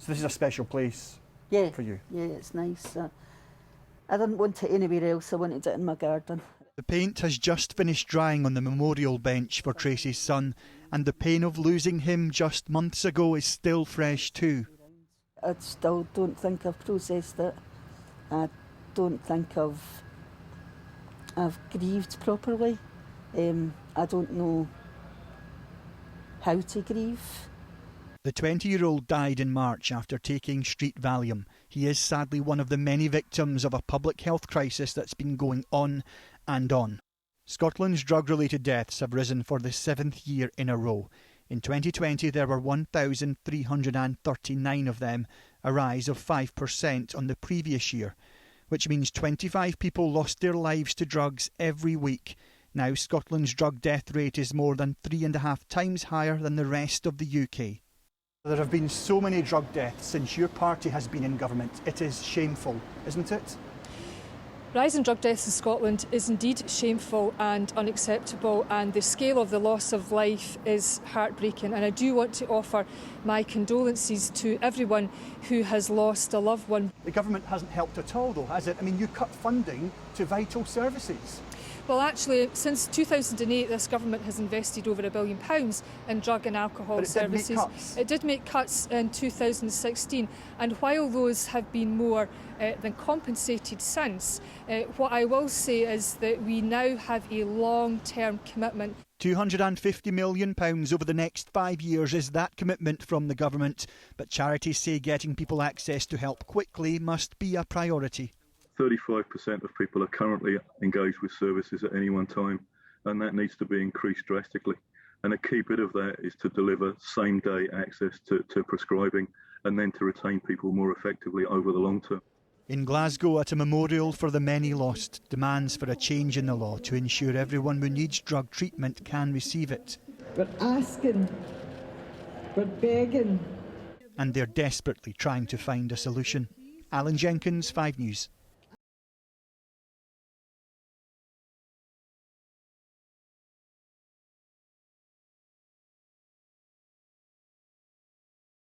So this is a special place for you? Yeah, it's nice. I didn't want it anywhere else, I wanted it in my garden. The paint has just finished drying on the memorial bench for Tracy's son, and the pain of losing him just months ago is still fresh too. I still don't think I've processed it. I don't think I've grieved properly. I don't know how to grieve. The 20-year-old died in March after taking street Valium. He is sadly one of the many victims of a public health crisis that's been going on and on. Scotland's drug-related deaths have risen for the 7th year in a row. In 2020 there were 1,339 of them, a rise of 5% on the previous year, which means 25 people lost their lives to drugs every week. Now Scotland's drug death rate is more than 3.5 times higher than the rest of the UK. There have been so many drug deaths since your party has been in government. It is shameful, isn't it? Rising drug deaths in Scotland is indeed shameful and unacceptable, and the scale of the loss of life is heartbreaking, and I do want to offer my condolences to everyone who has lost a loved one. The government hasn't helped at all though, has it? I mean, you cut funding to vital services. Well, actually, since 2008, this government has invested over £1 billion in drug and alcohol services. It did make cuts in 2016, and while those have been more than compensated since, what I will say is that we now have a long-term commitment. £250 million over the next 5 years is that commitment from the government, but charities say getting people access to help quickly must be a priority. 35% of people are currently engaged with services at any one time, and that needs to be increased drastically. And a key bit of that is to deliver same-day access to prescribing, and then to retain people more effectively over the long term. In Glasgow, at a memorial for the many lost, demands for a change in the law to ensure everyone who needs drug treatment can receive it. We're asking, we're begging. And they're desperately trying to find a solution. Alan Jenkins, 5 News.